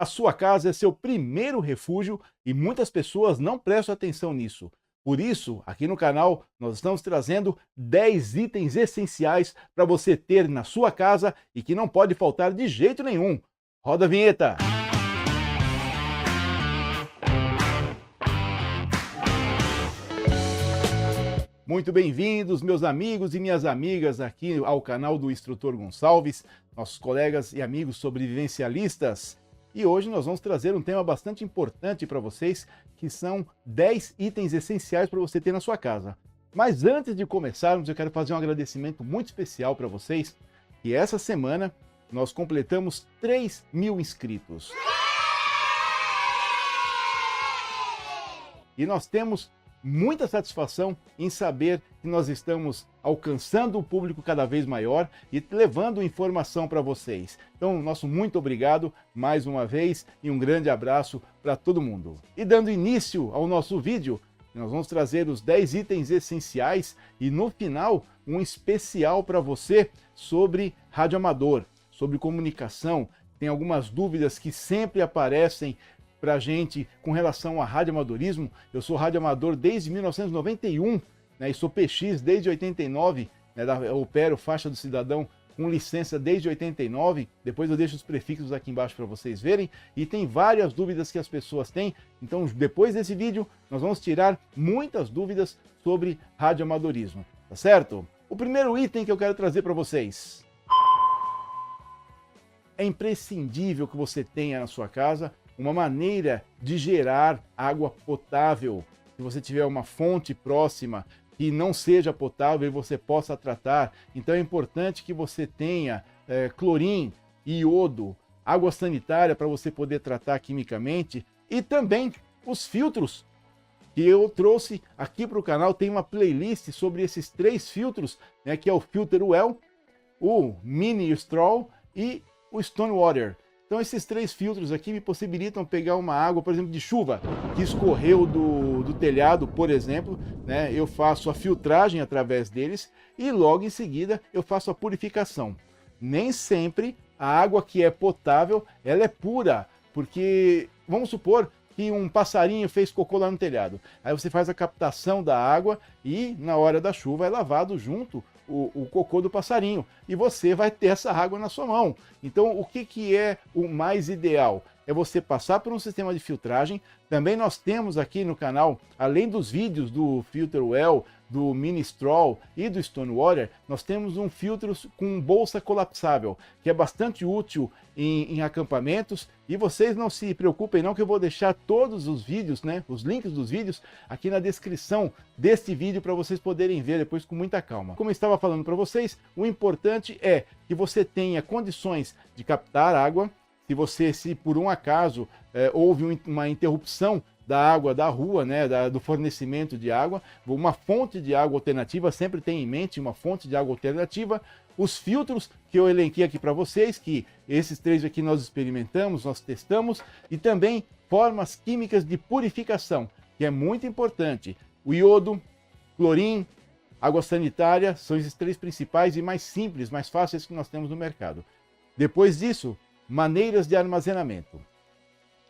A sua casa é seu primeiro refúgio e muitas pessoas não prestam atenção nisso. Por isso, aqui no canal, nós estamos trazendo 10 itens essenciais para você ter na sua casa e que não pode faltar de jeito nenhum. Roda a vinheta! Muito bem-vindos, meus amigos e minhas amigas, aqui ao canal do Instrutor Gonçalves, nossos colegas e amigos sobrevivencialistas. E hoje nós vamos trazer um tema bastante importante para vocês, que são 10 itens essenciais para você ter na sua casa. Mas antes de começarmos, eu quero fazer um agradecimento muito especial para vocês, que essa semana nós completamos 3.000 inscritos. E nós temos muita satisfação em saber que nós estamos alcançando um público cada vez maior e levando informação para vocês. Então, nosso muito obrigado mais uma vez e um grande abraço para todo mundo. E dando início ao nosso vídeo, nós vamos trazer os 10 itens essenciais e no final um especial para você sobre radioamador, sobre comunicação. Tem algumas dúvidas que sempre aparecem para a gente com relação a radioamadorismo. Eu sou radioamador desde 1991, né, e sou PX desde 89, né, eu opero faixa do cidadão com licença desde 89, depois eu deixo os prefixos aqui embaixo para vocês verem, e tem várias dúvidas que as pessoas têm, então depois desse vídeo nós vamos tirar muitas dúvidas sobre radioamadorismo, tá certo? O primeiro item que eu quero trazer para vocês: é imprescindível que você tenha na sua casa uma maneira de gerar água potável. Se você tiver uma fonte próxima que não seja potável e você possa tratar, então é importante que você tenha clorim, iodo, água sanitária para você poder tratar quimicamente, e também os filtros que eu trouxe aqui para o canal. Tem uma playlist sobre esses 3 filtros, né, que é o Filter Well, o Mini Straw e o Stone Water. Então esses 3 filtros aqui me possibilitam pegar uma água, por exemplo, de chuva, que escorreu do telhado, por exemplo, né? Eu faço a filtragem através deles e logo em seguida eu faço a purificação. Nem sempre a água que é potável, ela é pura, porque vamos supor que um passarinho fez cocô lá no telhado. Aí você faz a captação da água e na hora da chuva é lavado junto o cocô do passarinho, e você vai ter essa água na sua mão. Então o que é o mais ideal? É você passar por um sistema de filtragem. Também nós temos aqui no canal, além dos vídeos do Filter Well, do Mini Straw e do Stone Water, nós temos um filtro com bolsa colapsável, que é bastante útil em acampamentos. E vocês não se preocupem não, que eu vou deixar todos os vídeos, né, os links dos vídeos aqui na descrição deste vídeo para vocês poderem ver depois com muita calma. Como eu estava falando para vocês, o importante é que você tenha condições de captar água. Se por um acaso houve uma interrupção da água da rua, né, do fornecimento de água, uma fonte de água alternativa, sempre tenha em mente uma fonte de água alternativa. Os filtros que eu elenquei aqui para vocês, que esses 3 aqui nós experimentamos, nós testamos, e também formas químicas de purificação, que é muito importante. O iodo, clorim, água sanitária, são esses 3 principais e mais simples, mais fáceis que nós temos no mercado. Depois disso, maneiras de armazenamento.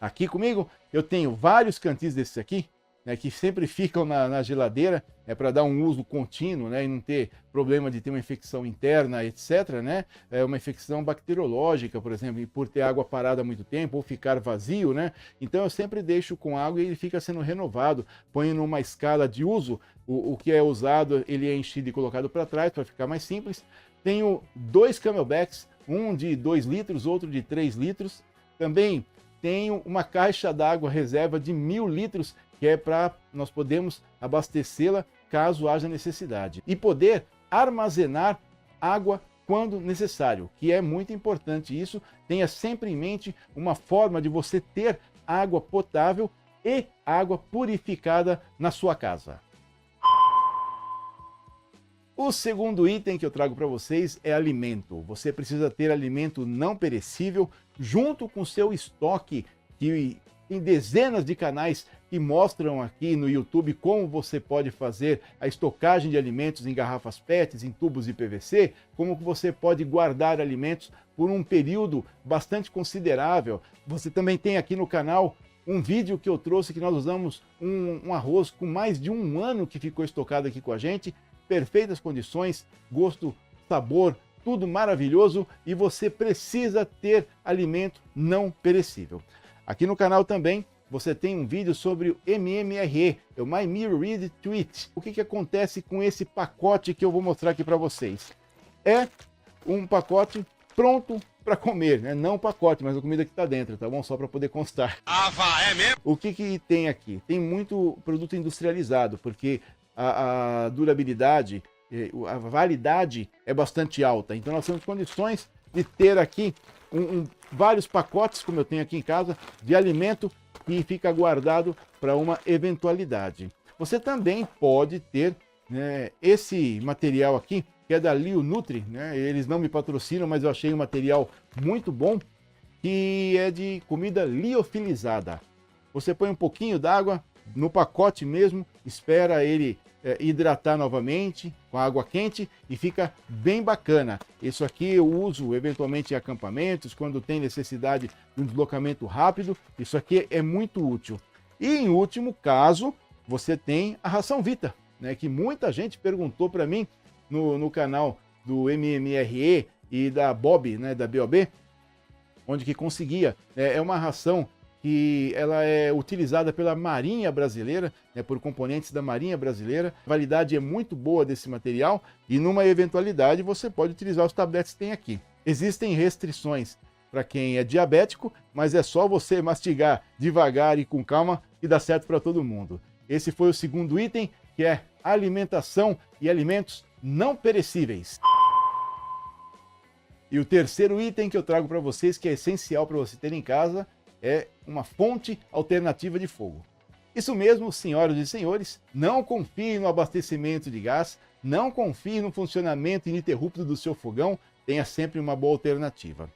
Aqui comigo eu tenho vários cantis desses aqui, né, que sempre ficam na geladeira, para dar um uso contínuo, né, e não ter problema de ter uma infecção interna, etc. Né, uma infecção bacteriológica, por exemplo, por ter água parada há muito tempo ou ficar vazio, né. Então eu sempre deixo com água e ele fica sendo renovado. Ponho numa escala de uso, o que é usado ele é enchido e colocado para trás para ficar mais simples. Tenho 2 camelbacks, um de 2 litros, outro de 3 litros. Também tenho uma caixa d'água reserva de 1000 litros, que é para nós podermos abastecê-la caso haja necessidade. E poder armazenar água quando necessário, que é muito importante isso. Tenha sempre em mente uma forma de você ter água potável e água purificada na sua casa. O segundo item que eu trago para vocês é alimento. Você precisa ter alimento não perecível junto com seu estoque, que tem dezenas de canais que mostram aqui no YouTube como você pode fazer a estocagem de alimentos em garrafas PET, em tubos de PVC, como você pode guardar alimentos por um período bastante considerável. Você também tem aqui no canal um vídeo que eu trouxe que nós usamos um arroz com mais de um ano que ficou estocado aqui com a gente, perfeitas condições, gosto, sabor, tudo maravilhoso, e você precisa ter alimento não perecível. Aqui no canal também você tem um vídeo sobre o MMRE, é o My Meal Ready to Eat. O que acontece com esse pacote que eu vou mostrar aqui para vocês? É um pacote pronto para comer, né? Não o pacote, mas a comida que está dentro, tá bom? Só para poder constar. É mesmo? O que tem aqui? Tem muito produto industrializado, porque a durabilidade, a validade é bastante alta. Então nós temos condições de ter aqui vários pacotes, como eu tenho aqui em casa, de alimento que fica guardado para uma eventualidade. Você também pode ter, né, esse material aqui, que é da Lio Nutri, né? Eles não me patrocinam, mas eu achei um material muito bom, que é de comida liofilizada. Você põe um pouquinho d'água no pacote mesmo, espera ele hidratar novamente com água quente e fica bem bacana. Isso aqui eu uso eventualmente em acampamentos, quando tem necessidade de um deslocamento rápido. Isso aqui é muito útil. E em último caso, você tem a ração Vita, né, que muita gente perguntou para mim no canal do MMRE e da Bob, né, da BOB, onde que conseguia. É uma ração que ela é utilizada pela Marinha Brasileira, né, por componentes da Marinha Brasileira. A validade é muito boa desse material e numa eventualidade você pode utilizar os tabletes que tem aqui. Existem restrições para quem é diabético, mas é só você mastigar devagar e com calma e dá certo para todo mundo. Esse foi o segundo item, que é alimentação e alimentos não perecíveis. E o terceiro item que eu trago para vocês, que é essencial para você ter em casa, é uma fonte alternativa de fogo. Isso mesmo, senhoras e senhores, não confie no abastecimento de gás, não confie no funcionamento ininterrupto do seu fogão, tenha sempre uma boa alternativa.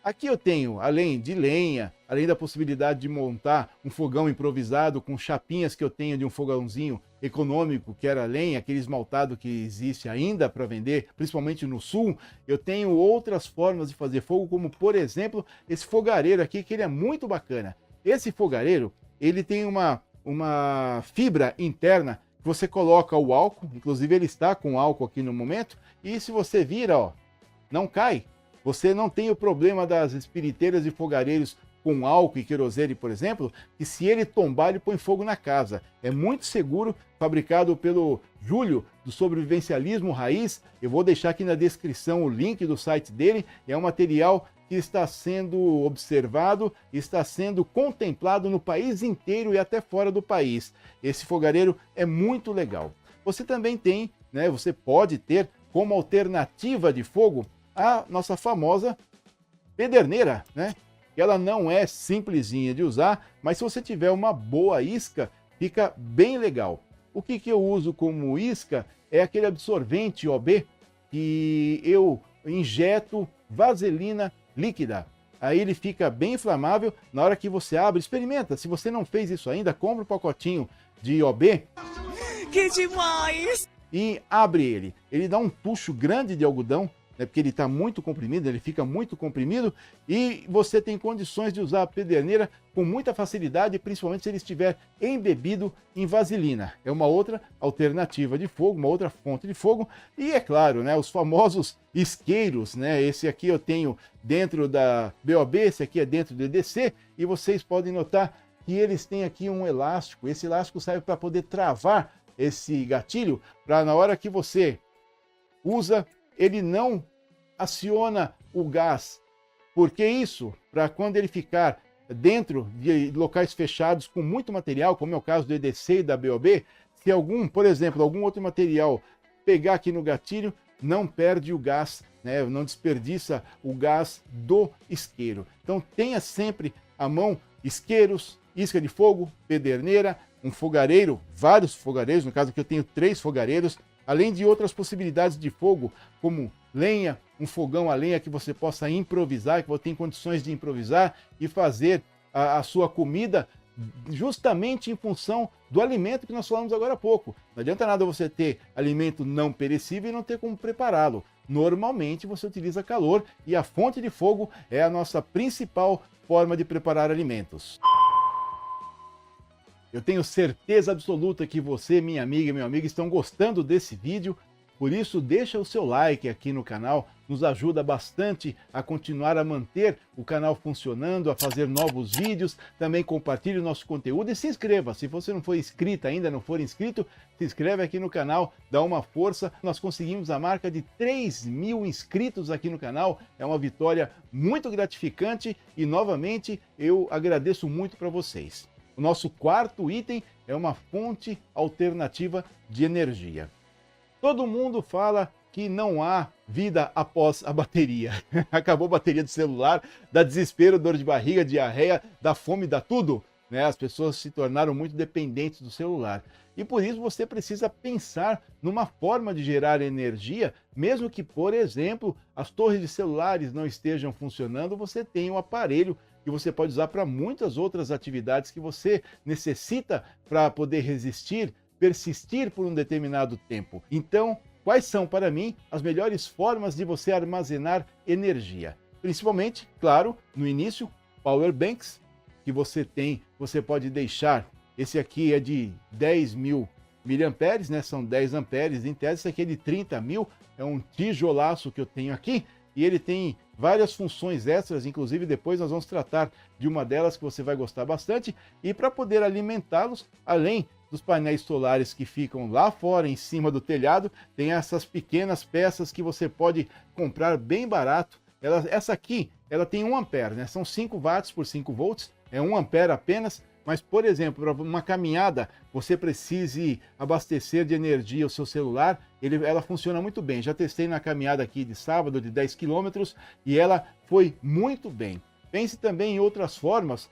Aqui eu tenho, além de lenha, além da possibilidade de montar um fogão improvisado com chapinhas que eu tenho de um fogãozinho econômico, que era lenha, aquele esmaltado que existe ainda para vender, principalmente no sul, eu tenho outras formas de fazer fogo, como por exemplo, esse fogareiro aqui, que ele é muito bacana. Esse fogareiro, ele tem uma fibra interna, que você coloca o álcool, inclusive ele está com álcool aqui no momento, e se você vira, ó, não cai. Você não tem o problema das espiriteiras e fogareiros com álcool e querosene, por exemplo, que se ele tombar, ele põe fogo na casa. É muito seguro, fabricado pelo Júlio, do Sobrevivencialismo Raiz. Eu vou deixar aqui na descrição o link do site dele. É um material que está sendo observado, está sendo contemplado no país inteiro e até fora do país. Esse fogareiro é muito legal. Você também tem, né, você pode ter como alternativa de fogo a nossa famosa pederneira, né? Ela não é simplesinha de usar, mas se você tiver uma boa isca, fica bem legal. O que eu uso como isca é aquele absorvente OB que eu injeto vaselina líquida. Aí ele fica bem inflamável. Na hora que você abre, experimenta. Se você não fez isso ainda, compra um pacotinho de OB. Que demais! E abre ele. Ele dá um puxo grande de algodão, né, porque ele está muito comprimido, ele fica muito comprimido, e você tem condições de usar a pederneira com muita facilidade, principalmente se ele estiver embebido em vaselina. É uma outra alternativa de fogo, uma outra fonte de fogo. E é claro, né, os famosos isqueiros, né, esse aqui eu tenho dentro da BOB, esse aqui é dentro do EDC, e vocês podem notar que eles têm aqui um elástico. Esse elástico serve para poder travar esse gatilho, para na hora que você usa, ele não aciona o gás. Por que isso? Para quando ele ficar dentro de locais fechados com muito material, como é o caso do EDC e da BOB, se algum, por exemplo, algum outro material pegar aqui no gatilho, não perde o gás, né? Não desperdiça o gás do isqueiro. Então tenha sempre à mão isqueiros, isca de fogo, pederneira, um fogareiro, vários fogareiros, no caso aqui eu tenho 3 fogareiros, além de outras possibilidades de fogo, como lenha, um fogão a lenha que você possa improvisar, que você tem condições de improvisar e fazer a sua comida justamente em função do alimento que nós falamos agora há pouco. Não adianta nada você ter alimento não perecível e não ter como prepará-lo. normalmente você utiliza calor e a fonte de fogo é a nossa principal forma de preparar alimentos. Eu tenho certeza absoluta que você, minha amiga e meu amigo, estão gostando desse vídeo. Por isso, deixa o seu like aqui no canal, nos ajuda bastante a continuar a manter o canal funcionando, a fazer novos vídeos. Também compartilhe o nosso conteúdo e se inscreva. Se você não for inscrito ainda, não for inscrito, se inscreve aqui no canal, dá uma força. Nós conseguimos a marca de 3.000 inscritos aqui no canal. É uma vitória muito gratificante e, novamente, eu agradeço muito para vocês. O nosso quarto item é uma fonte alternativa de energia. Todo mundo fala que não há vida após a bateria. Acabou a bateria do celular, dá desespero, dor de barriga, diarreia, dá fome, dá tudo. Né? As pessoas se tornaram muito dependentes do celular. E por isso você precisa pensar numa forma de gerar energia, mesmo que, por exemplo, as torres de celulares não estejam funcionando, você tem um aparelho que você pode usar para muitas outras atividades que você necessita para poder resistir, persistir por um determinado tempo. Então, quais são para mim as melhores formas de você armazenar energia? Principalmente, claro, no início, power banks que você tem, você pode deixar. Esse aqui é de 10.000 miliamperes, né? São 10 amperes em tese. Esse aqui é de 30.000, é um tijolaço que eu tenho aqui e ele tem várias funções extras, inclusive depois nós vamos tratar de uma delas que você vai gostar bastante. E para poder alimentá-los, além dos painéis solares que ficam lá fora, em cima do telhado, tem essas pequenas peças que você pode comprar bem barato. Essa aqui, ela tem 1 ampere, né? São 5 watts por 5 volts, é 1 ampere apenas. Mas, por exemplo, para uma caminhada, você precise abastecer de energia o seu celular, ela funciona muito bem. Já testei na caminhada aqui de sábado, de 10 quilômetros, e ela foi muito bem. Pense também em outras formas,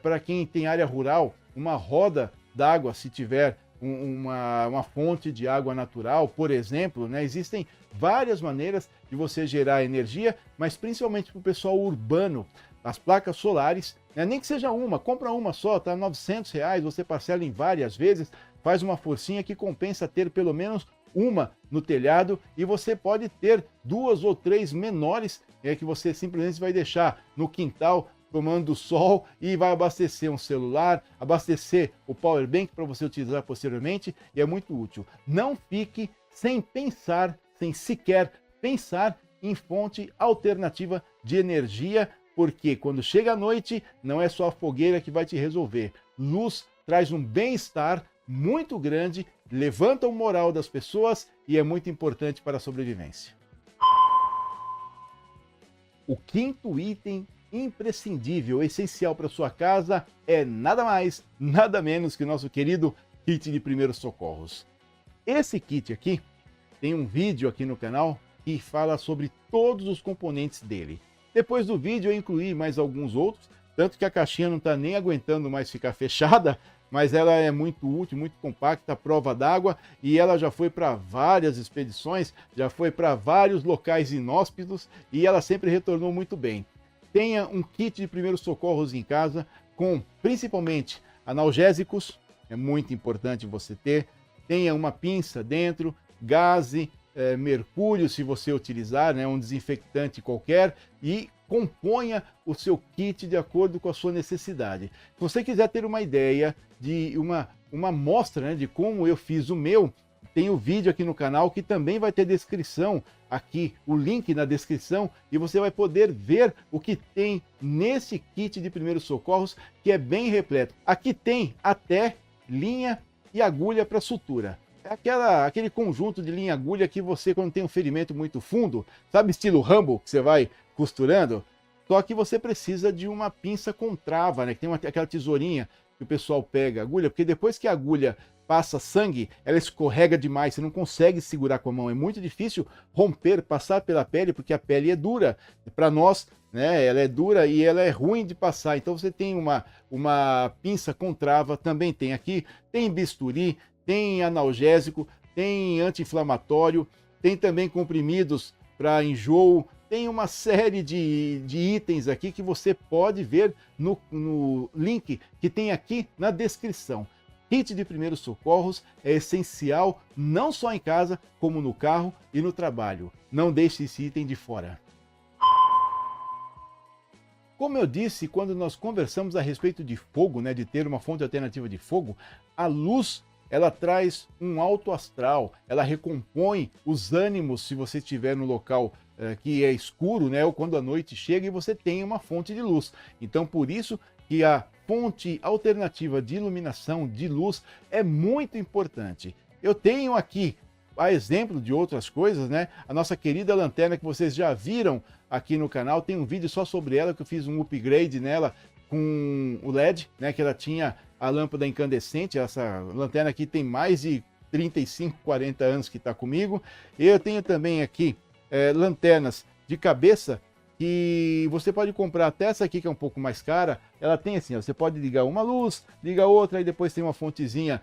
para quem tem área rural, uma roda d'água, se tiver uma fonte de água natural, por exemplo, né? Existem várias maneiras de você gerar energia, mas principalmente para o pessoal urbano. As placas solares, né? Nem que seja uma, compra uma só, tá? R$900, você parcela em várias vezes, faz uma forcinha que compensa ter pelo menos uma no telhado e você pode ter 2 ou 3 menores, que você simplesmente vai deixar no quintal tomando sol e vai abastecer um celular, abastecer o power bank para você utilizar posteriormente e é muito útil. Não fique sem pensar, sem sequer pensar em fonte alternativa de energia, porque quando chega a noite não é só a fogueira que vai te resolver. Luz traz um bem-estar muito grande, levanta o moral das pessoas e é muito importante para a sobrevivência. O quinto item imprescindível, essencial para sua casa é nada mais, nada menos que o nosso querido kit de primeiros socorros. Esse kit aqui tem um vídeo aqui no canal que fala sobre todos os componentes dele. Depois do vídeo eu incluí mais alguns outros, tanto que a caixinha não está nem aguentando mais ficar fechada, mas ela é muito útil, muito compacta, à prova d'água, e ela já foi para várias expedições, já foi para vários locais inóspitos e ela sempre retornou muito bem. Tenha um kit de primeiros socorros em casa, com principalmente analgésicos, é muito importante você ter. Tenha uma pinça dentro, gaze, mercúrio se você utilizar, né, um desinfectante qualquer, e componha o seu kit de acordo com a sua necessidade. Se você quiser ter uma ideia de uma amostra, né, de como eu fiz o meu, tem o vídeo aqui no canal que também vai ter descrição aqui, o link na descrição, e você vai poder ver o que tem nesse kit de primeiros socorros, que é bem repleto. Aqui tem até linha e agulha para sutura. É aquele conjunto de linha e agulha que você, quando tem um ferimento muito fundo, sabe, estilo Rambo, que você vai costurando? Só que você precisa de uma pinça com trava, né? Que tem aquela tesourinha que o pessoal pega a agulha, porque depois que a agulha passa sangue, ela escorrega demais, você não consegue segurar com a mão, é muito difícil romper, passar pela pele, porque a pele é dura. Para nós, né, ela é dura e ela é ruim de passar, então você tem uma pinça com trava, também tem aqui, tem bisturi, tem analgésico, tem anti-inflamatório, tem também comprimidos para enjoo, tem uma série de itens aqui que você pode ver no link que tem aqui na descrição. kit de primeiros socorros é essencial não só em casa, como no carro e no trabalho. Não deixe esse item de fora. Como eu disse, quando nós conversamos a respeito de fogo, né, de ter uma fonte alternativa de fogo, a luz, ela traz um alto astral, ela recompõe os ânimos se você estiver no local que é escuro, né, ou quando a noite chega e você tem uma fonte de luz. Então, por isso que a fonte alternativa de iluminação, de luz, é muito importante. Eu tenho aqui, a exemplo de outras coisas, né, a nossa querida lanterna que vocês já viram aqui no canal, tem um vídeo só sobre ela, que eu fiz um upgrade nela com o LED, né, que ela tinha a lâmpada incandescente. Essa lanterna aqui tem mais de 35, 40 anos que está comigo. Eu tenho também aqui lanternas de cabeça, que você pode comprar até essa aqui, que é um pouco mais cara. Ela tem assim, ó, você pode ligar uma luz, liga outra, e depois tem uma fontezinha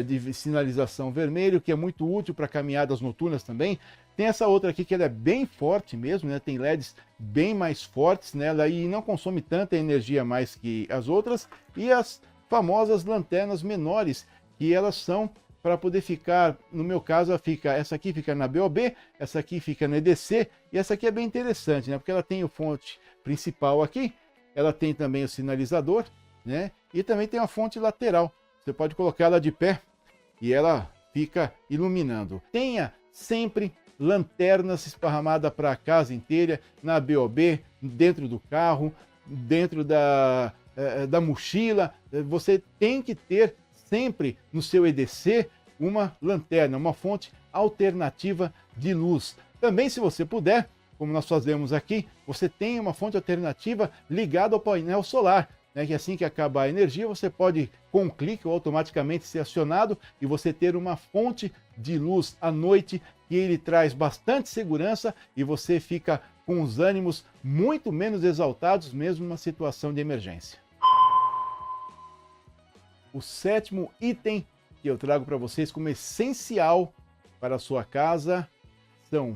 de sinalização vermelho, que é muito útil para caminhadas noturnas também. Tem essa outra aqui que ela é bem forte mesmo, né? Tem LEDs bem mais fortes nela e não consome tanta energia mais que as outras. E as famosas lanternas menores, que elas são para poder ficar, no meu caso, essa aqui fica na BOB, essa aqui fica na EDC, e essa aqui é bem interessante, né? Porque ela tem o fonte principal aqui, ela tem também o sinalizador, né? E também tem a fonte lateral. Você pode colocar ela de pé e ela fica iluminando. Tenha sempre lanternas esparramadas para a casa inteira, na BOB, dentro do carro, dentro da mochila. Você tem que ter sempre no seu EDC uma lanterna, uma fonte alternativa de luz. Também, se você puder, como nós fazemos aqui, você tem uma fonte alternativa ligada ao painel solar, né, que assim que acabar a energia, você pode, com um clique, ou automaticamente ser acionado e você ter uma fonte de luz à noite, que ele traz bastante segurança e você fica com os ânimos muito menos exaltados, mesmo numa situação de emergência. O sétimo item que eu trago para vocês como essencial para a sua casa são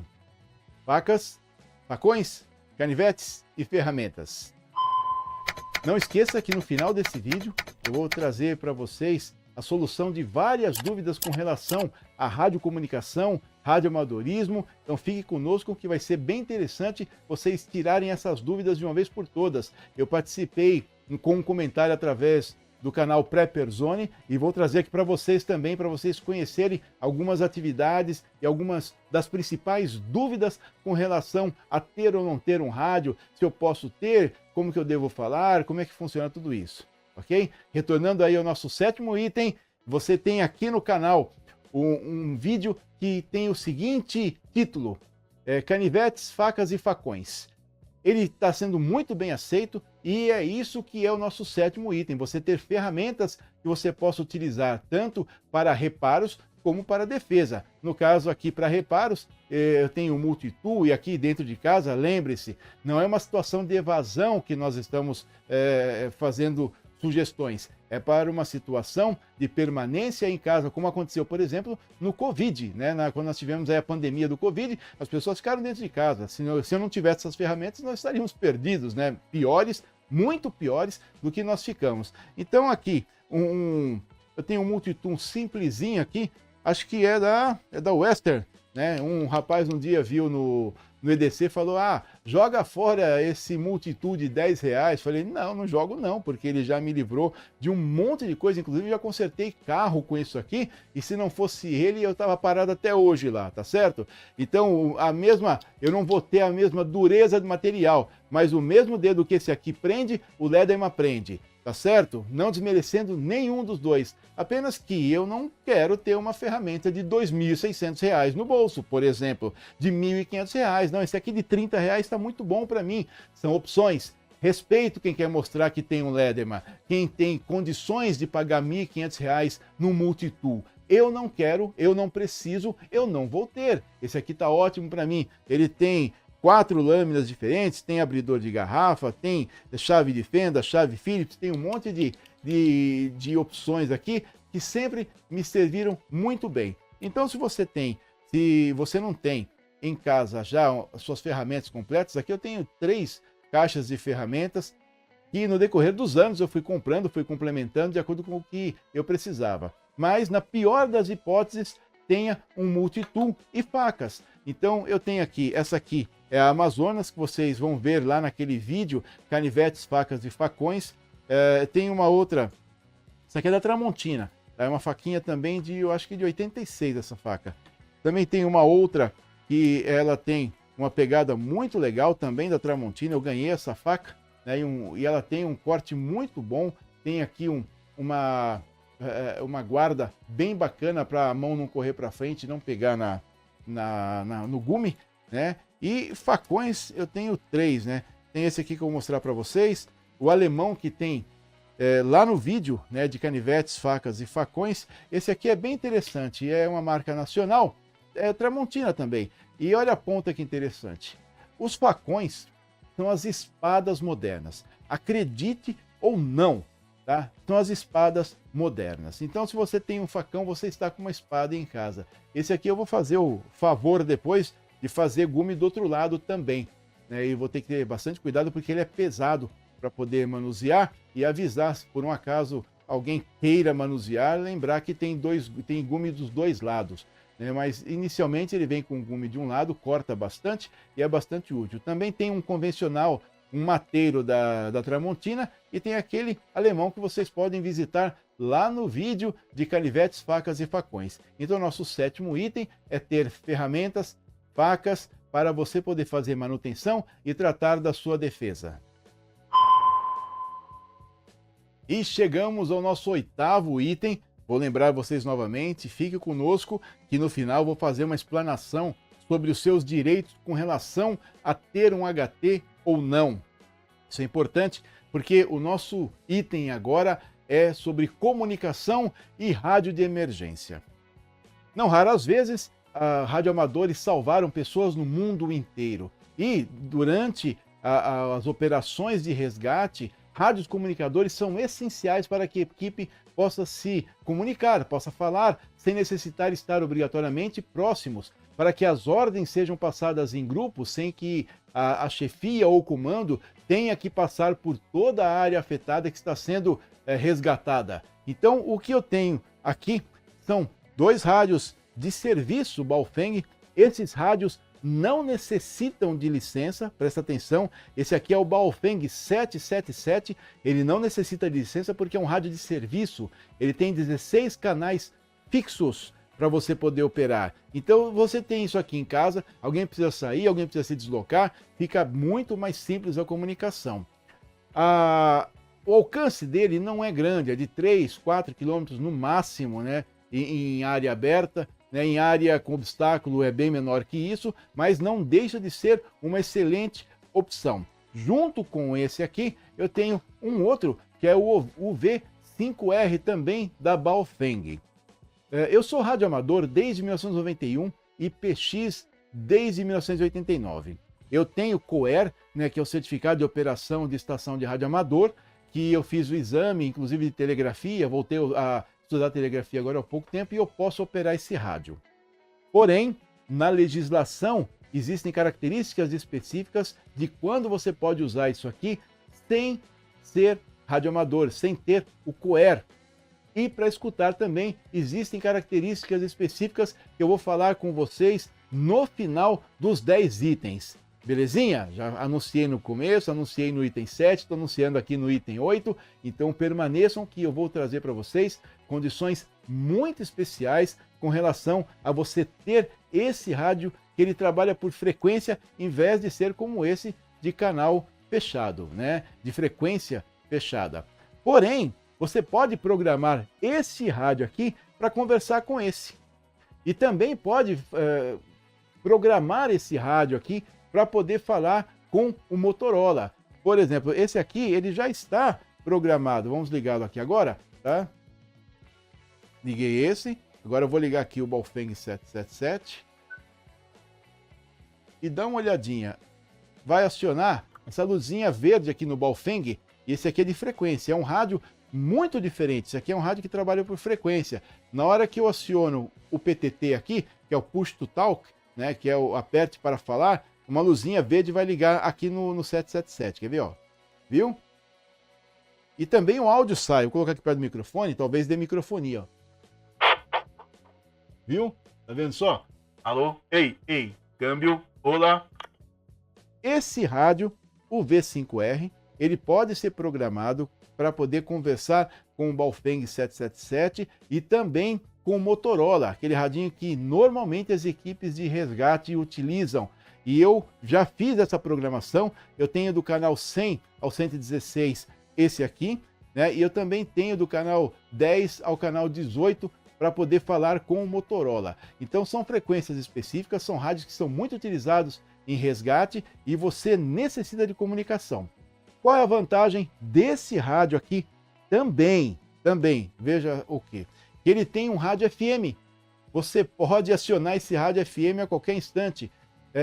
facas, facões, canivetes e ferramentas. Não esqueça que no final desse vídeo eu vou trazer para vocês a solução de várias dúvidas com relação à radiocomunicação, radioamadorismo. Então fique conosco que vai ser bem interessante vocês tirarem essas dúvidas de uma vez por todas. Eu participei com um comentário através do canal Prepper Zone e vou trazer aqui para vocês também, para vocês conhecerem algumas atividades e algumas das principais dúvidas com relação a ter ou não ter um rádio, se eu posso ter, como que eu devo falar, como é que funciona tudo isso, ok? Retornando aí ao nosso sétimo item, você tem aqui no canal um vídeo que tem o seguinte título, Canivetes, Facas e Facões. Ele está sendo muito bem aceito e é isso que é o nosso sétimo item, você ter ferramentas que você possa utilizar tanto para reparos como para defesa. No caso aqui para reparos, eu tenho o multitool e aqui dentro de casa, lembre-se, não é uma situação de evasão que nós estamos fazendo sugestões, é para uma situação de permanência em casa, como aconteceu, por exemplo, no Covid, né? Quando nós tivemos aí a pandemia do Covid, as pessoas ficaram dentro de casa. Se eu não tivesse essas ferramentas, nós estaríamos perdidos, né? Piores, muito piores do que nós ficamos. Então aqui, eu tenho um multitool simplesinho aqui, acho que é da Western, né? Um rapaz um dia viu no EDC, falou, joga fora esse multitool de R$10. Falei, não jogo não, porque ele já me livrou de um monte de coisa, inclusive já consertei carro com isso aqui, e se não fosse ele, eu estava parado até hoje lá, tá certo? Então, eu não vou ter a mesma dureza de material, mas o mesmo dedo que esse aqui prende, o Lederman prende. Tá certo? Não desmerecendo nenhum dos dois. Apenas que eu não quero ter uma ferramenta de R$2.600 no bolso, por exemplo, de R$1.500. Não, esse aqui de R$30 está muito bom para mim. São opções. Respeito quem quer mostrar que tem um Lederman, quem tem condições de pagar R$1.500 no multitool. Eu não quero, eu não preciso, eu não vou ter. Esse aqui está ótimo para mim. Ele tem 4 lâminas diferentes, tem abridor de garrafa, tem chave de fenda, chave Phillips, tem um monte de opções aqui que sempre me serviram muito bem. Então, se você não tem em casa já as suas ferramentas completas, aqui eu tenho 3 caixas de ferramentas E no decorrer dos anos eu fui comprando, fui complementando de acordo com o que eu precisava. Mas na pior das hipóteses, tenha um multitool e facas. Então eu tenho aqui, essa aqui é a Amazonas, que vocês vão ver lá naquele vídeo, canivetes, facas e facões. Tem uma outra, essa aqui é da Tramontina, é uma faquinha também de, eu acho que de 86 essa faca. Também tem uma outra que ela tem uma pegada muito legal também da Tramontina, eu ganhei essa faca, né, e ela tem um corte muito bom, tem aqui uma guarda bem bacana para a mão não correr para frente, não pegar no gume, né? E facões eu tenho 3, né? Tem esse aqui que eu vou mostrar para vocês, o alemão que tem lá no vídeo, né, de canivetes, facas e facões. Esse aqui é bem interessante, é uma marca nacional, é Tramontina também. E olha a ponta que interessante. Os facões são as espadas modernas. Acredite ou não, tá? São as espadas modernas. Então, se você tem um facão, você está com uma espada em casa. Esse aqui eu vou fazer o favor depois de fazer gume do outro lado também, né? E vou ter que ter bastante cuidado porque ele é pesado para poder manusear, e avisar se por um acaso alguém queira manusear, lembrar que tem gume dos dois lados. Mas inicialmente ele vem com gume de um lado, corta bastante e é bastante útil. Também tem um convencional, um mateiro da Tramontina, e tem aquele alemão que vocês podem visitar lá no vídeo de canivetes, facas e facões. Então nosso 7º item é ter ferramentas, facas, para você poder fazer manutenção e tratar da sua defesa. E chegamos ao nosso 8º item. Vou lembrar vocês novamente, fique conosco que no final vou fazer uma explanação sobre os seus direitos com relação a ter um HT ou não. Isso é importante porque o nosso item agora é sobre comunicação e rádio de emergência. Não raras vezes, radioamadores salvaram pessoas no mundo inteiro e durante as operações de resgate, rádios comunicadores são essenciais para que a equipe possa se comunicar, possa falar, sem necessitar estar obrigatoriamente próximos, para que as ordens sejam passadas em grupo, sem que a chefia ou o comando tenha que passar por toda a área afetada que está sendo resgatada. Então, o que eu tenho aqui são 2 rádios de serviço Baofeng. Esses rádios não necessitam de licença, presta atenção, esse aqui é o Baofeng 777, ele não necessita de licença porque é um rádio de serviço, ele tem 16 canais fixos para você poder operar. Então você tem isso aqui em casa, alguém precisa sair, alguém precisa se deslocar, fica muito mais simples a comunicação. O alcance dele não é grande, é de 3, 4 quilômetros no máximo, né, em área aberta. Em área com obstáculo é bem menor que isso, mas não deixa de ser uma excelente opção. Junto com esse aqui, eu tenho um outro, que é o UV5R também da Baofeng. Eu sou radioamador desde 1991 e PX desde 1989. Eu tenho COER, né, que é o Certificado de Operação de Estação de Radioamador, que eu fiz o exame, inclusive de telegrafia, voltei a estudar telegrafia agora há pouco tempo e eu posso operar esse rádio. Porém, na legislação existem características específicas de quando você pode usar isso aqui sem ser radioamador, sem ter o COER. E para escutar também existem características específicas que eu vou falar com vocês no final dos 10 itens. Belezinha? Já anunciei no começo, anunciei no item 7, estou anunciando aqui no item 8, então permaneçam que eu vou trazer para vocês condições muito especiais com relação a você ter esse rádio que ele trabalha por frequência, em vez de ser como esse de canal fechado, né? De frequência fechada. Porém, você pode programar esse rádio aqui para conversar com esse. E também pode programar esse rádio aqui para poder falar com o Motorola. Por exemplo, esse aqui ele já está programado. Vamos ligá-lo aqui agora, tá? Liguei esse. Agora eu vou ligar aqui o Baofeng 777. E dá uma olhadinha. Vai acionar essa luzinha verde aqui no Baofeng. E esse aqui é de frequência. É um rádio muito diferente. Esse aqui é um rádio que trabalha por frequência. Na hora que eu aciono o PTT aqui, que é o Push to Talk, né, que é o aperte para falar, uma luzinha verde vai ligar aqui no 777, quer ver, ó? Viu? E também o áudio sai. Vou colocar aqui perto do microfone, talvez dê microfonia, ó. Viu? Tá vendo só? Alô? Ei, ei, câmbio, olá. Esse rádio, o V5R, ele pode ser programado para poder conversar com o Baofeng 777 e também com o Motorola, aquele radinho que normalmente as equipes de resgate utilizam. E eu já fiz essa programação, eu tenho do canal 100 ao 116 esse aqui, né? E eu também tenho do canal 10 ao canal 18 para poder falar com o Motorola. Então são frequências específicas, são rádios que são muito utilizados em resgate e você necessita de comunicação. Qual é a vantagem desse rádio aqui? Também, veja o quê? Que ele tem um rádio FM. Você pode acionar esse rádio FM a qualquer instante.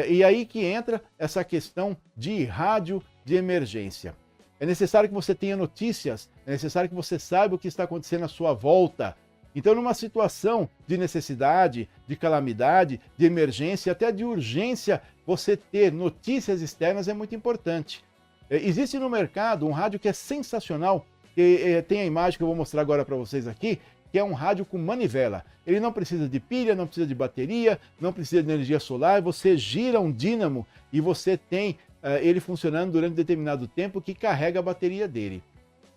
E aí que entra essa questão de rádio de emergência. É necessário que você tenha notícias, é necessário que você saiba o que está acontecendo à sua volta. Então, numa situação de necessidade, de calamidade, de emergência, até de urgência, você ter notícias externas é muito importante. Existe no mercado um rádio que é sensacional, que tem a imagem que eu vou mostrar agora para vocês aqui, que é um rádio com manivela. Ele não precisa de pilha, não precisa de bateria, não precisa de energia solar, você gira um dínamo e você tem ele funcionando durante determinado tempo que carrega a bateria dele.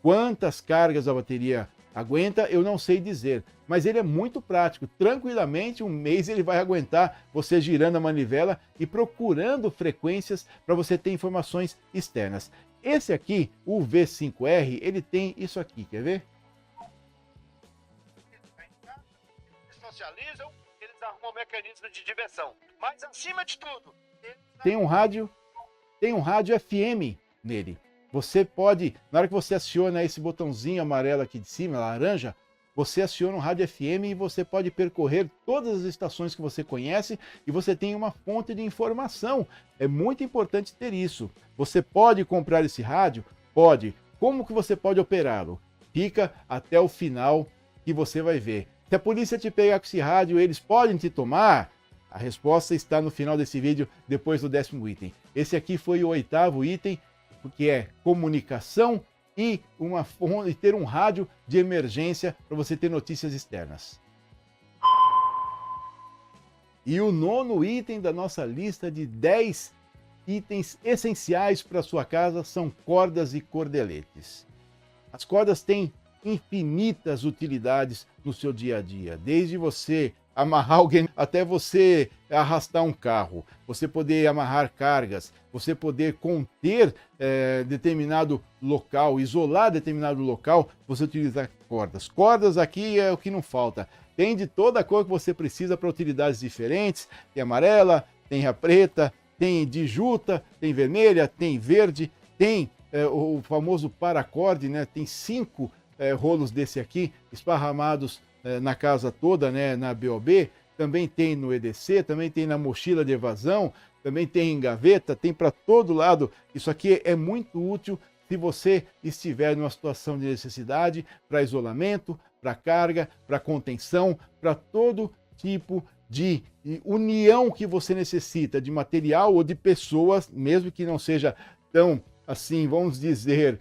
Quantas cargas a bateria aguenta, eu não sei dizer, mas ele é muito prático. Tranquilamente, um mês ele vai aguentar você girando a manivela e procurando frequências para você ter informações externas. Esse aqui, o V5R, ele tem isso aqui, quer ver? Eles socializam, eles arrumam um mecanismo de diversão. Mas, acima de tudo, tem um rádio FM nele. Você pode, na hora que você aciona esse botãozinho amarelo aqui de cima, laranja, você aciona um rádio FM e você pode percorrer todas as estações que você conhece e você tem uma fonte de informação. É muito importante ter isso. Você pode comprar esse rádio? Pode. Como que você pode operá-lo? Fica até o final que você vai ver. Se a polícia te pegar com esse rádio, eles podem te tomar? A resposta está no final desse vídeo, depois do 10º item. Esse aqui foi o 8º item, que é comunicação e ter um rádio de emergência para você ter notícias externas. E o 9º item da nossa lista de 10 itens essenciais para a sua casa são cordas e cordeletes. As cordas têm infinitas utilidades no seu dia a dia, desde você amarrar alguém até você arrastar um carro, você poder amarrar cargas, você poder conter determinado local, isolar determinado local, você utiliza cordas. Cordas aqui é o que não falta. Tem de toda a cor que você precisa para utilidades diferentes, tem amarela, tem a preta, tem de juta, tem vermelha, tem verde, tem o famoso paracorde, né? Tem 5 rolos desse aqui esparramados na casa toda, né, na BOB, também tem no EDC, também tem na mochila de evasão, também tem em gaveta, tem para todo lado. Isso aqui é muito útil se você estiver numa situação de necessidade para isolamento, para carga, para contenção, para todo tipo de união que você necessita de material ou de pessoas, mesmo que não seja tão assim, vamos dizer,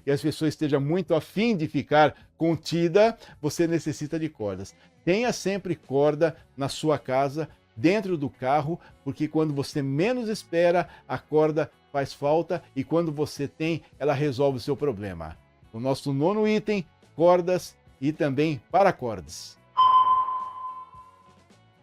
e as pessoas estejam muito afim de ficar contida, você necessita de cordas. Tenha sempre corda na sua casa, dentro do carro, porque quando você menos espera, a corda faz falta e quando você tem, ela resolve o seu problema. O nosso 9º item, cordas e também paracordas.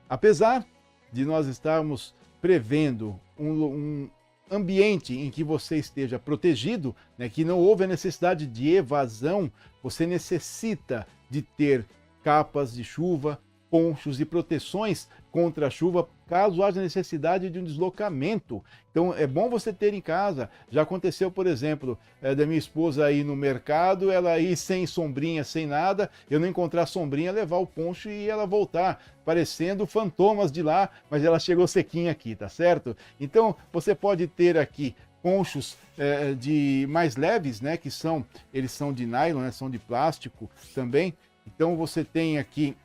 Apesar de nós estarmos prevendo um ambiente em que você esteja protegido, né, que não houve a necessidade de evasão, você necessita de ter capas de chuva, ponchos e proteções contra a chuva, caso haja necessidade de um deslocamento. Então é bom você ter em casa. Já aconteceu, por exemplo, da minha esposa ir no mercado, ela ir sem sombrinha, sem nada, eu não encontrar sombrinha, levar o poncho e ela voltar, parecendo fantomas de lá, mas ela chegou sequinha aqui, tá certo? Então você pode ter aqui ponchos de mais leves, né, que eles são de nylon, né, são de plástico também. Então você tem aqui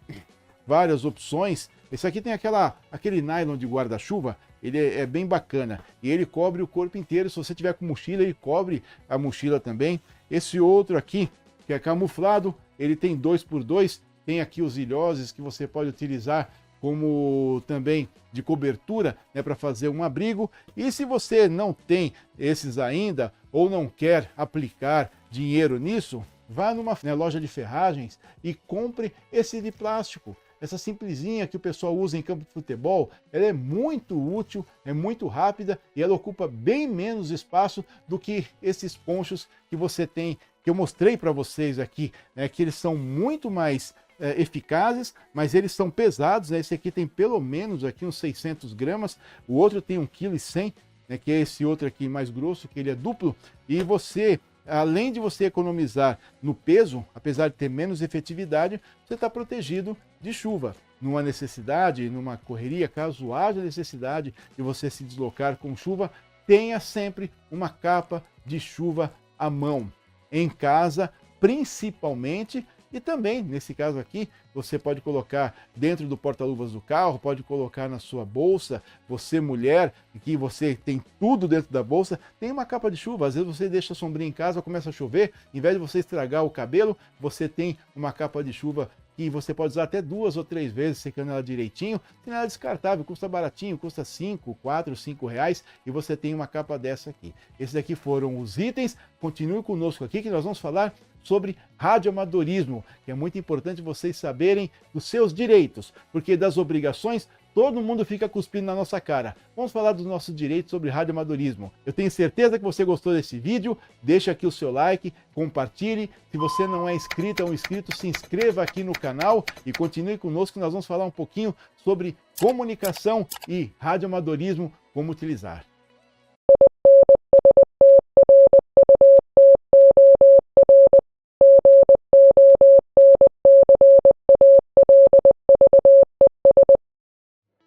várias opções Esse aqui tem aquele nylon de guarda-chuva, ele é bem bacana. E ele cobre o corpo inteiro. Se você tiver com mochila, ele cobre a mochila também. Esse outro aqui, que é camuflado, ele tem 2x2. Tem aqui os ilhoses que você pode utilizar como também de cobertura, né, para fazer um abrigo. E se você não tem esses ainda, ou não quer aplicar dinheiro nisso, vá numa loja de ferragens e compre esse de plástico. Essa simplesinha que o pessoal usa em campo de futebol, ela é muito útil, é muito rápida e ela ocupa bem menos espaço do que esses ponchos que você tem, que eu mostrei para vocês aqui, né, que eles são muito mais eficazes, mas eles são pesados, né? Esse aqui tem pelo menos aqui uns 600 gramas, o outro tem 1,1 kg, né, que é esse outro aqui mais grosso, que ele é duplo, e você, além de você economizar no peso, apesar de ter menos efetividade, você está protegido de chuva. Numa necessidade, numa correria, caso haja necessidade de você se deslocar com chuva, tenha sempre uma capa de chuva à mão, em casa, principalmente. E também, nesse caso aqui, você pode colocar dentro do porta-luvas do carro, pode colocar na sua bolsa. Você, mulher, que você tem tudo dentro da bolsa, tem uma capa de chuva. Às vezes você deixa a sombrinha em casa, começa a chover, em vez de você estragar o cabelo, você tem uma capa de chuva que você pode usar até 2 ou 3 vezes, secando ela direitinho. Tem ela descartável, custa baratinho, custa 5, 4, 5 reais, e você tem uma capa dessa aqui. Esses aqui foram os itens. Continue conosco aqui que nós vamos falar sobre radioamadorismo, que é muito importante vocês saberem dos seus direitos, porque das obrigações todo mundo fica cuspindo na nossa cara. Vamos falar dos nossos direitos sobre radioamadorismo. Eu tenho certeza que você gostou desse vídeo, deixa aqui o seu like, compartilhe. Se você não é inscrito ou inscrito, se inscreva aqui no canal e continue conosco que nós vamos falar um pouquinho sobre comunicação e radioamadorismo, como utilizar.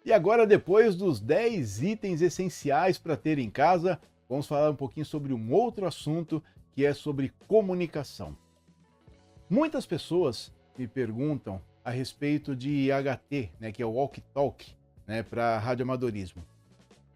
E agora, depois dos 10 itens essenciais para ter em casa, vamos falar um pouquinho sobre um outro assunto, que é sobre comunicação. Muitas pessoas me perguntam a respeito de HT, né, que é o Walk Talk, né, para radioamadorismo.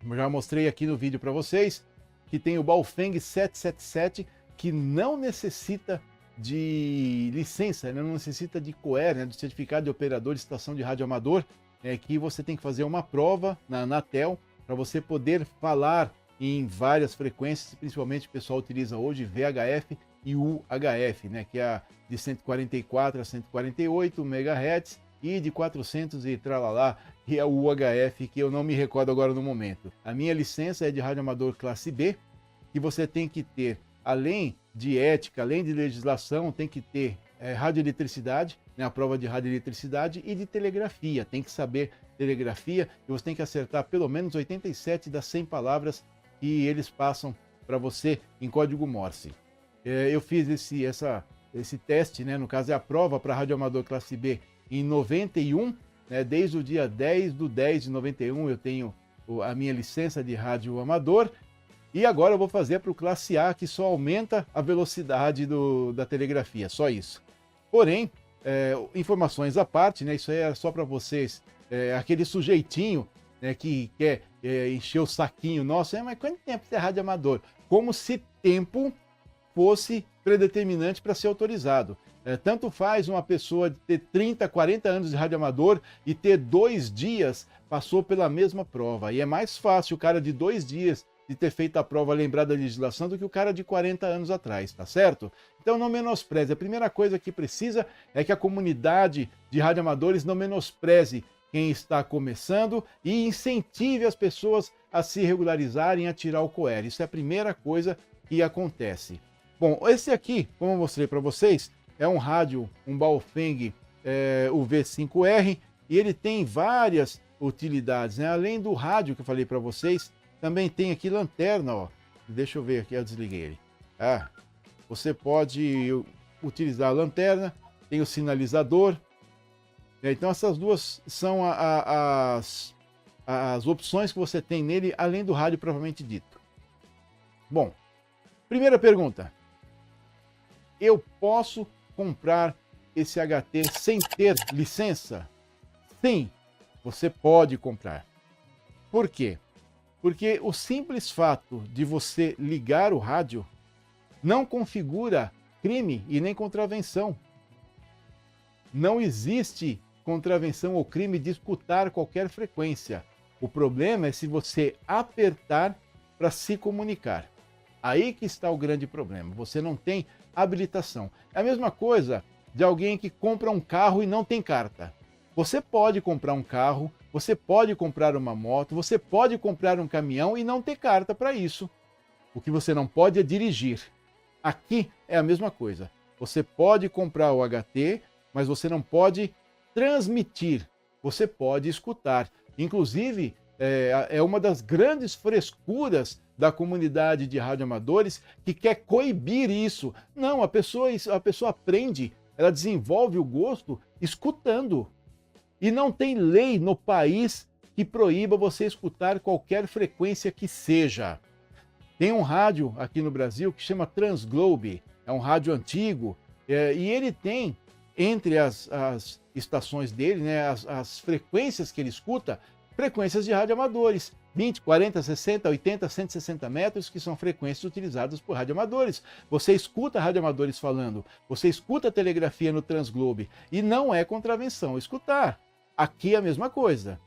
Eu já mostrei aqui no vídeo para vocês que tem o Baofeng 777, que não necessita de licença, né, não necessita de COER, né, do certificado de operador de estação de radioamador. É que você tem que fazer uma prova na Anatel para você poder falar em várias frequências, principalmente o pessoal utiliza hoje VHF e UHF, né, que é a de 144 a 148 MHz e de 400 e tralalá, que é o UHF, que eu não me recordo agora no momento. A minha licença é de radioamador classe B, que você tem que ter, além de ética, além de legislação, tem que ter radioeletricidade, né, a prova de radioeletricidade e de telegrafia. Tem que saber telegrafia e você tem que acertar pelo menos 87 das 100 palavras que eles passam para você em código Morse. Eu fiz esse teste, né, no caso é a prova para radioamador classe B em 91, né, desde o dia 10/10 de 91 eu tenho a minha licença de radioamador. E agora eu vou fazer para o classe A, que só aumenta a velocidade da telegrafia, só isso. Porém, informações à parte, né, isso aí é só para vocês, aquele sujeitinho, né, que quer encher o saquinho nosso, mas quanto tempo você é radioamador? Como se tempo fosse predeterminante para ser autorizado. Tanto faz uma pessoa ter 30, 40 anos de radioamador e ter 2 dias passou pela mesma prova. E é mais fácil o cara de 2 dias de ter feito a prova lembrar da legislação do que o cara de 40 anos atrás, tá certo? Então não menospreze. A primeira coisa que precisa é que a comunidade de radioamadores não menospreze quem está começando e incentive as pessoas a se regularizarem, a tirar o COER. Isso é a primeira coisa que acontece. Bom, esse aqui, como eu mostrei para vocês, é um rádio, um Baofeng UV5R, e ele tem várias utilidades, né? Além do rádio que eu falei para vocês, também tem aqui lanterna, ó. Deixa eu ver aqui, eu desliguei ele. Você pode utilizar a lanterna, tem o sinalizador. Então essas duas são as opções que você tem nele, além do rádio propriamente dito. Bom, primeira pergunta. Eu posso comprar esse HT sem ter licença? Sim. você pode comprar. Por quê? Porque o simples fato de você ligar o rádio não configura crime e nem contravenção. Não existe contravenção ou crime de escutar qualquer frequência. O problema é se você apertar para se comunicar. Aí que está o grande problema. Você não tem habilitação. É a mesma coisa de alguém que compra um carro e não tem carta. Você pode comprar um carro, você pode comprar uma moto, você pode comprar um caminhão e não ter carta para isso. O que você não pode é dirigir. Aqui é a mesma coisa. Você pode comprar o HT, mas você não pode transmitir. Você pode escutar. Inclusive, é uma das grandes frescuras da comunidade de radioamadores que quer coibir isso. Não, a pessoa aprende, ela desenvolve o gosto escutando. E não tem lei no país que proíba você escutar qualquer frequência que seja. Tem um rádio aqui no Brasil que chama Transglobe, é um rádio antigo, e ele tem, entre as estações dele, né, as frequências que ele escuta, frequências de radioamadores, 20, 40, 60, 80, 160 metros, que são frequências utilizadas por radioamadores. Você escuta radioamadores falando, você escuta telegrafia no Transglobe, e não é contravenção escutar. Aqui é a mesma coisa.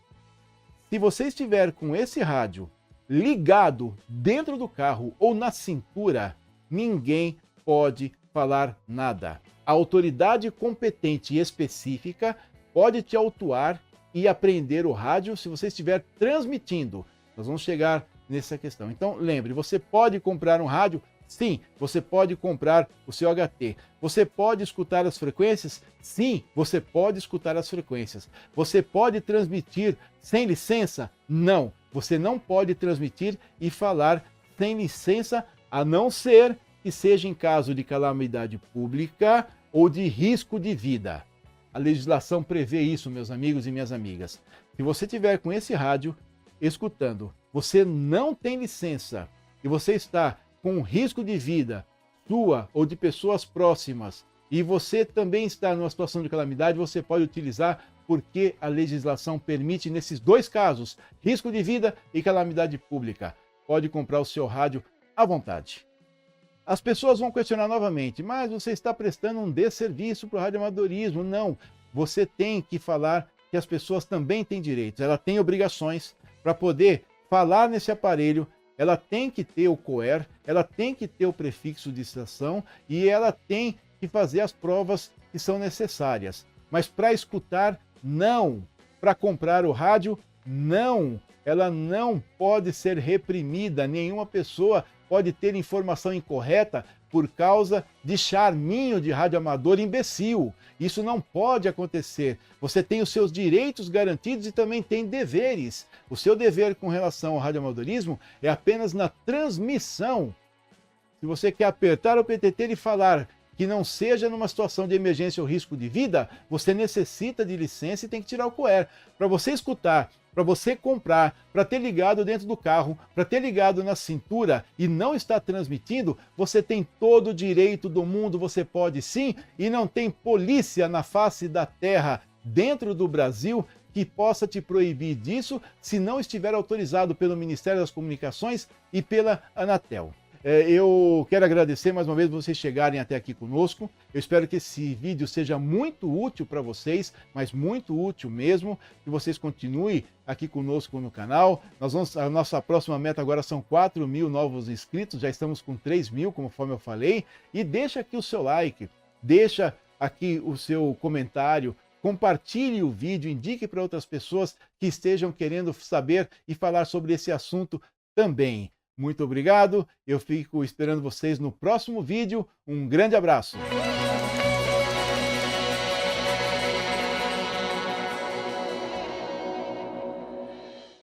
Se você estiver com esse rádio ligado dentro do carro ou na cintura, ninguém pode falar nada. A autoridade competente e específica pode te autuar e apreender o rádio se você estiver transmitindo. Nós vamos chegar nessa questão. Então, lembre, você pode comprar um rádio? Sim, você pode comprar o seu HT. Você pode escutar as frequências? Sim, você pode escutar as frequências. Você pode transmitir sem licença? Não, você não pode transmitir e falar sem licença, a não ser que seja em caso de calamidade pública ou de risco de vida. A legislação prevê isso, meus amigos e minhas amigas. Se você tiver com esse rádio escutando, você não tem licença e você está com risco de vida sua ou de pessoas próximas, e você também está numa situação de calamidade, você pode utilizar, porque a legislação permite nesses dois casos, risco de vida e calamidade pública. Pode comprar o seu rádio à vontade. As pessoas vão questionar novamente, mas você está prestando um desserviço para o radioamadorismo. Não, você tem que falar que as pessoas também têm direitos, ela tem obrigações para poder falar nesse aparelho. Ela tem que ter o COER, ela tem que ter o prefixo de estação e ela tem que fazer as provas que são necessárias. Mas para escutar, não. Para comprar o rádio, não. Ela não pode ser reprimida. Nenhuma pessoa pode ter informação incorreta por causa de charminho de radioamador imbecil. Isso não pode acontecer. Você tem os seus direitos garantidos e também tem deveres. O seu dever com relação ao radioamadorismo é apenas na transmissão. Se você quer apertar o PTT e falar que não seja numa situação de emergência ou risco de vida, você necessita de licença e tem que tirar o COER. Para você escutar, para você comprar, para ter ligado dentro do carro, para ter ligado na cintura e não estar transmitindo, você tem todo o direito do mundo, você pode sim, e não tem polícia na face da terra dentro do Brasil que possa te proibir disso se não estiver autorizado pelo Ministério das Comunicações e pela Anatel. Eu quero agradecer mais uma vez vocês chegarem até aqui conosco. Eu espero que esse vídeo seja muito útil para vocês, mas muito útil mesmo, que vocês continuem aqui conosco no canal. A nossa próxima meta agora são 4.000 novos inscritos, já estamos com 3.000, conforme eu falei. E deixa aqui o seu like, deixa aqui o seu comentário, compartilhe o vídeo, indique para outras pessoas que estejam querendo saber e falar sobre esse assunto também. Muito obrigado, eu fico esperando vocês no próximo vídeo. Um grande abraço!